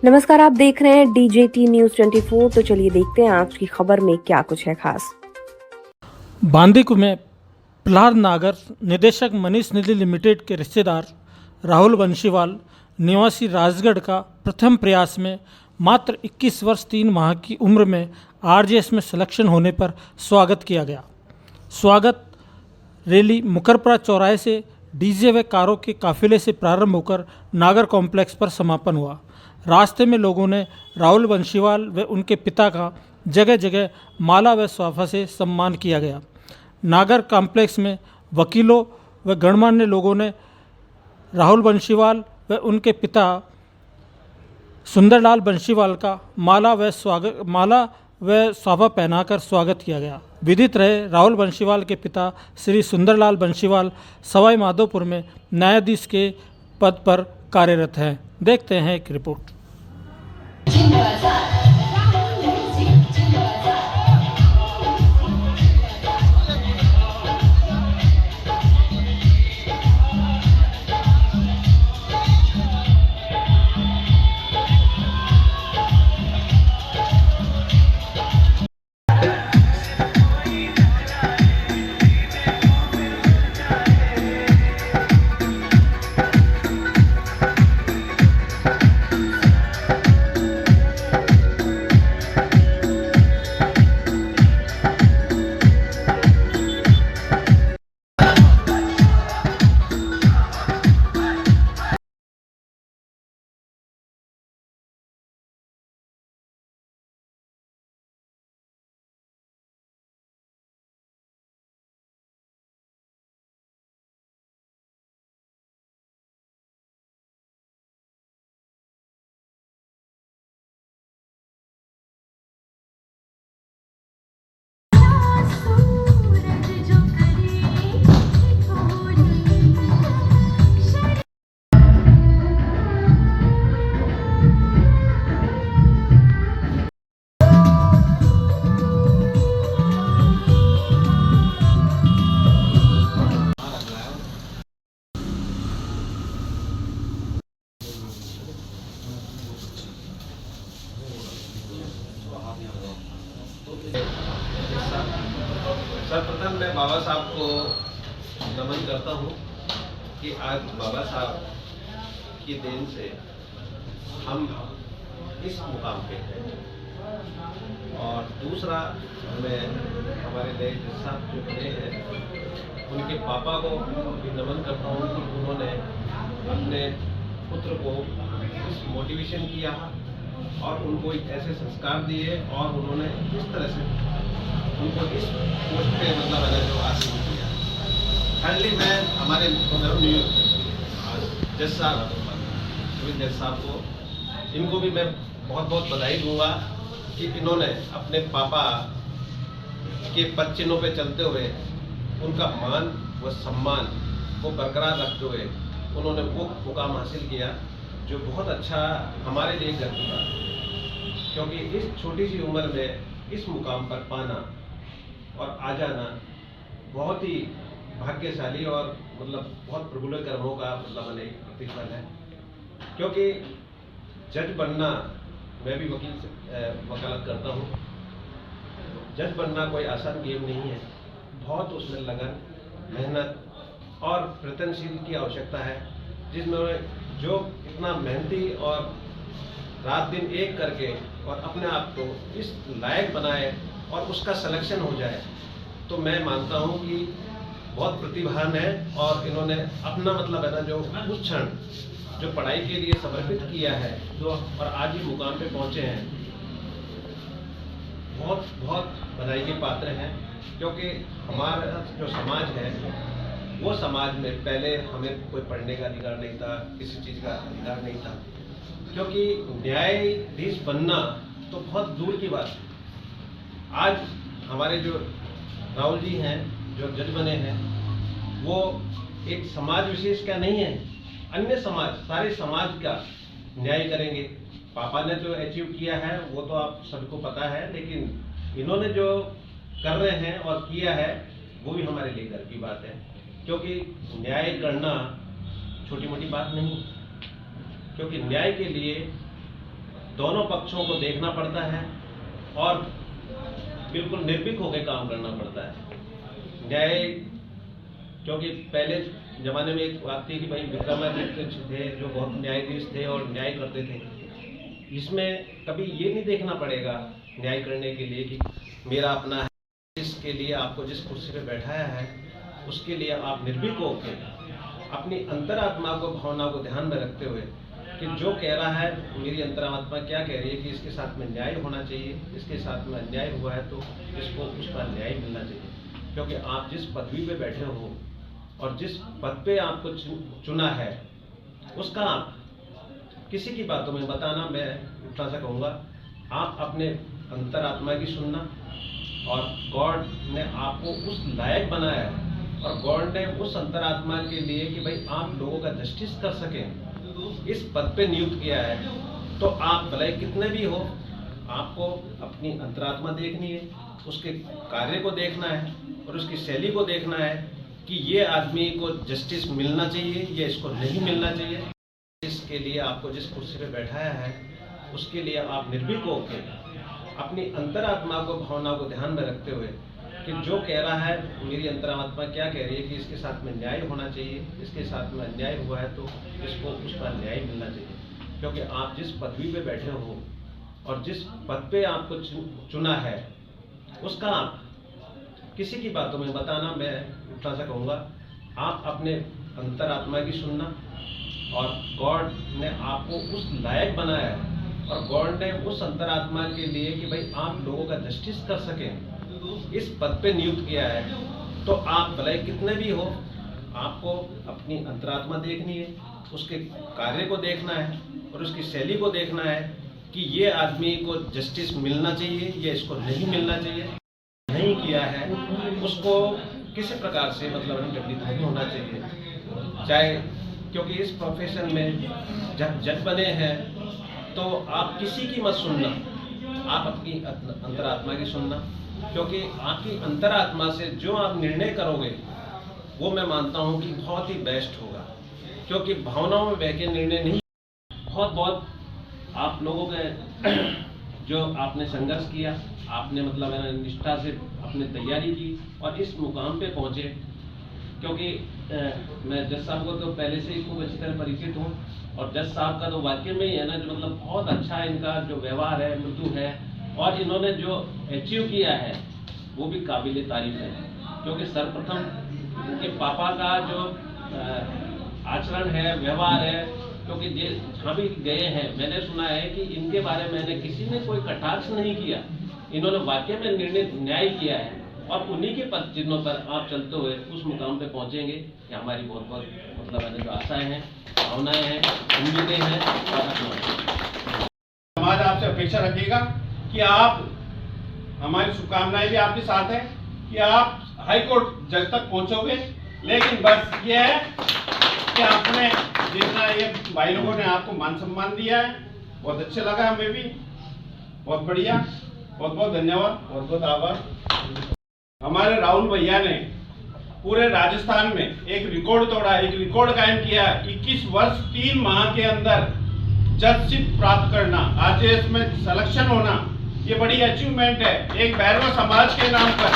नमस्कार, आप देख रहे हैं डीजेटी न्यूज 24। तो चलिए देखते हैं आज की खबर में क्या कुछ है खास। बांदीकुई में प्रहलाद नागर निदेशक मनीष निधि लिमिटेड के रिश्तेदार राहुल बंशीवाल निवासी राजगढ़ का प्रथम प्रयास में मात्र 21 वर्ष 3 माह की उम्र में आरजेएस में सिलेक्शन होने पर स्वागत किया गया। स्वागत रैली मुकरपुरा चौराहे से डीजे व कारों के काफिले से प्रारंभ होकर नागर कॉम्प्लेक्स पर समापन हुआ। रास्ते में लोगों ने राहुल बंशीवाल व उनके पिता का जगह जगह माला व स्वाफा से सम्मान किया गया। नागर कॉम्प्लेक्स में वकीलों व गणमान्य लोगों ने राहुल बंशीवाल व उनके पिता सुंदरलाल बंशीवाल का माला व स्वाफा पहनाकर स्वागत किया गया। विदित रहे, राहुल बंशीवाल के पिता श्री सुंदरलाल बंशीवाल सवाई माधोपुर में न्यायाधीश के पद पर कार्यरत हैं। देखते हैं एक रिपोर्ट। सर्वप्रथम मैं बाबा साहब को नमन करता हूँ कि आज बाबा साहब की देन से हम इस मुकाम पे हैं। और दूसरा, मैं हमारे नए जज साहब जो बने हैं उनके पापा को भी नमन करता हूँ कि उन्होंने अपने पुत्र को इस मोटिवेशन किया और उनको एक ऐसे संस्कार दिए और उन्होंने इस तरह से उनको इस पोस्ट पे मतलब है जो हासिल किया। फाइनली मैं हमारे जज साहब को इनको भी मैं बहुत बहुत बधाई दूंगा कि इन्होंने अपने पापा के पद चिन्हों पे चलते हुए उनका मान व सम्मान को बरकरार रखते हुए उन्होंने वो मुकाम हासिल किया जो बहुत अच्छा हमारे लिए गर्व की बात है, क्योंकि इस छोटी सी उम्र में इस मुकाम पर पाना और आ जाना बहुत ही भाग्यशाली और मतलब बहुत प्रफुल्ल कर्मों का मतलब एक प्रतिफल है। क्योंकि जज बनना, मैं भी वकील से वकालत करता हूँ, जज बनना कोई आसान गेम नहीं है। बहुत उसमें लगन, मेहनत और प्रयत्नशील की आवश्यकता है, जिसमें जो इतना मेहनती और रात दिन एक करके और अपने आप को इस लायक बनाए और उसका सिलेक्शन हो जाए, तो मैं मानता हूँ कि बहुत प्रतिभावान है। और इन्होंने अपना मतलब है ना जो उस क्षण जो पढ़ाई के लिए समर्पित किया है जो और आज ही मुकाम पे पहुँचे हैं, बहुत बहुत बधाई के पात्र हैं। क्योंकि हमारा जो समाज है वो समाज में पहले हमें कोई पढ़ने का अधिकार नहीं था, किसी चीज़ का अधिकार नहीं था, क्योंकि न्यायाधीश बनना तो बहुत दूर की बात है। आज हमारे जो राहुल जी हैं जो जज बने हैं वो एक समाज विशेष का नहीं है, अन्य समाज, सारे समाज का न्याय करेंगे। पापा ने जो अचीव किया है वो तो आप सबको पता है, लेकिन इन्होंने जो कर रहे हैं और किया है वो भी हमारे लिए गर्व की बात है। क्योंकि न्याय करना छोटी मोटी बात नहीं, क्योंकि न्याय के लिए दोनों पक्षों को देखना पड़ता है और बिल्कुल निर्भीक होकर काम करना पड़ता है। न्याय, क्योंकि पहले जमाने में एक बात थी कि भाई विक्रमादित्य थे जो बहुत न्यायाधीश थे और न्याय करते थे। इसमें कभी ये नहीं देखना पड़ेगा न्याय करने के लिए कि मेरा अपना है, इसके लिए आपको जिस कुर्सी पे बैठाया है उसके लिए आप निर्भीक होकर अपनी अंतरात्मा को, भावना को ध्यान में रखते हुए कि जो कह रहा है मेरी अंतरात्मा क्या कह रही है कि इसके साथ में न्याय होना चाहिए, इसके साथ में अन्याय हुआ है तो इसको उसका न्याय मिलना चाहिए। क्योंकि आप जिस पदवी पे बैठे हो और जिस पद पे आपको चुना है उसका आप किसी की बातों में बताना, मैं थोड़ा सा कहूँगा, आप अपने अंतरात्मा की सुनना। और गॉड ने आपको उस लायक बनाया है और गॉड ने उस अंतरात्मा के लिए कि भाई आप लोगों का जस्टिस कर सकें इस पद पे नियुक्त किया है। तो आप भले कितने भी हो, आपको अपनी अंतरात्मा देखनी है, उसके कार्य को देखना है और उसकी शैली को देखना है कि ये आदमी को जस्टिस मिलना चाहिए या इसको नहीं मिलना चाहिए। इसके लिए आपको जिस कुर्सी पे बैठाया है उसके लिए आप निर्भीक होकर अपनी अंतरात्मा को, भावना को ध्यान में रखते हुए कि जो कह रहा है मेरी अंतरात्मा क्या कह रही है कि इसके साथ में न्याय होना चाहिए, इसके साथ में अन्याय हुआ है तो इसको उसका न्याय मिलना चाहिए। क्योंकि आप जिस पदवी पे बैठे हो और जिस पद पे आपको चुना है उसका आप किसी की बातों में बताना, मैं थोड़ा सा कहूँगा, आप अपने अंतरात्मा की सुनना। और गॉड ने आपको उस लायक बनाया है और गॉड ने उस अंतरात्मा के लिए कि भाई आप लोगों का जस्टिस कर सकें इस पद पे नियुक्त किया है। तो आप भले कितने भी हो, आपको अपनी अंतरात्मा देखनी है, उसके कार्य को देखना है और उसकी शैली को देखना है कि ये आदमी को जस्टिस मिलना चाहिए या इसको नहीं मिलना चाहिए। नहीं किया है उसको किसी प्रकार से मतलब दंडित नहीं होना चाहिए। चाहे, क्योंकि इस प्रोफेशन में जब जज बने हैं तो आप किसी की मत सुनना, आप अपनी अंतरात्मा की सुनना। क्योंकि आपकी अंतरात्मा से जो आप निर्णय करोगे वो मैं मानता हूँ कि बहुत ही बेस्ट होगा। क्योंकि भावनाओं में बह के निर्णय नहीं। बहुत आप लोगों के जो आपने संघर्ष किया, आपने मतलब निष्ठा से अपने तैयारी की और इस मुकाम पे पहुँचे। क्योंकि मैं जज साहब को तो पहले से ही खूब अच्छी तरह परिचित हूँ और जज साहब का तो वाक्य में ही है ना, जो मतलब बहुत अच्छा है, इनका जो व्यवहार है मृदु है और इन्होंने जो अचीव किया है वो भी काबिल तारीफ है। क्योंकि सर्वप्रथम उनके पापा का जो आचरण है, व्यवहार है, क्योंकि जहाँ भी गए हैं मैंने सुना है कि इनके बारे में किसी ने कोई कटाक्ष नहीं किया, इन्होंने वाकई में निर्णय न्याय किया है और उन्हीं के पद चिन्हों पर आप चलते हुए उस मुकाम पे पहुंचेंगे। ये हमारी बहुत मतलब जो आशाएं हैं, भावनाएं हैं, उम्मीदें हैं। और समाज आपसे अपेक्षा रखेगा कि आप, हमारी शुभकामनाएं भी आपके साथ है कि आप हाई कोर्ट जज तक पहुंचोगे। लेकिन बस ये है कि आपने जितना ये भाई लोगों ने आपको मान सम्मान दिया है, बहुत अच्छा लगा हमें भी, बहुत बढ़िया, बहुत बहुत धन्यवाद, बहुत बहुत आभार। हमारे राहुल भैया ने पूरे राजस्थान में एक रिकॉर्ड तोड़ा, एक रिकॉर्ड कायम किया। 21 वर्ष 3 माह के अंदर जजशिप प्राप्त करना, आरजेएस में सिलेक्शन होना, ये बड़ी अचीवमेंट है एक भैरवा समाज के नाम पर।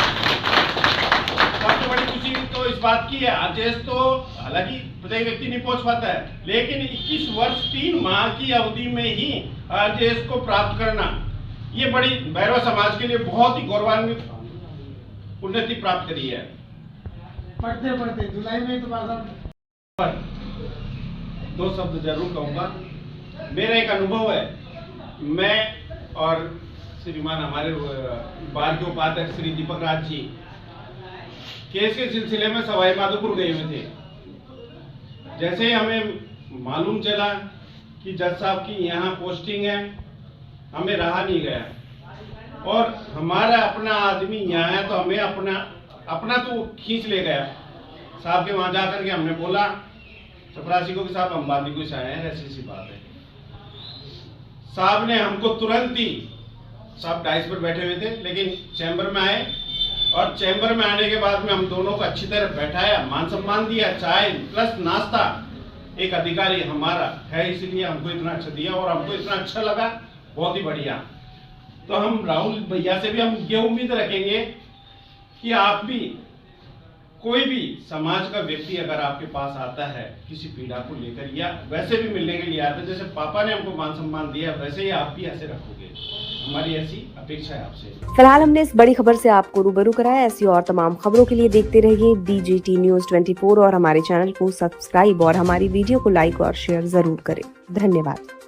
सबसे बड़ी खुशी तो इस बात की है, आरजेएस तो हालांकि प्रत्येक व्यक्ति नहीं पहुंच पाता है, लेकिन 21 वर्ष 3 माह की अवधि में ही आरजेएस को प्राप्त करना, ये बड़ी भैरवा समाज के लिए बहुत ही गौरवान्वित उन्नति प्राप्त करी है। पढ़ते जुलाई में तो दो शब्द जरूर कहूंगा। मेरा एक अनुभव है, मैं और श्रीमान हमारे बार के उपाध्यक्ष श्री दीपक राज जी केस के सिलसिले में सवाई माधोपुर गए हुए थे। जैसे ही हमें मालूम चला कि जज साहब की यहाँ पोस्टिंग है, हमें रहा नहीं गया और हमारा अपना आदमी यहाँ है तो हमें अपना तो खींच ले गया। साहब के वहां जाकर के हमने बोला, चपरासी को कि साहब हम बांदी से आए हैं, ऐसी बात है। साहब ने हमको तुरंत ही, साहब डाइस पर बैठे हुए थे लेकिन चैम्बर में आए और चैम्बर में आने के बाद में हम दोनों को अच्छी तरह बैठाया, मान सम्मान दिया, चाय प्लस नाश्ता। एक अधिकारी हमारा है इसलिए हमको इतना अच्छा दिया और हमको इतना अच्छा लगा बहुत ही बढ़िया। तो हम राहुल भैया से भी हम ये उम्मीद रखेंगे कि आप भी, कोई भी समाज का व्यक्ति अगर आपके पास आता है किसी पीड़ा को लेकर या वैसे भी मिलने के लिए आता है, जैसे पापा ने हमको मान सम्मान दिया वैसे ही आप भी ऐसे रखोगे, हमारी ऐसी अपेक्षा है आपसे। फिलहाल हमने इस बड़ी खबर से आपको रूबरू कराया। ऐसी और तमाम खबरों के लिए देखते रहिए DJT News 24 और हमारे चैनल को सब्सक्राइब और हमारी वीडियो को लाइक और शेयर जरूर करें। धन्यवाद।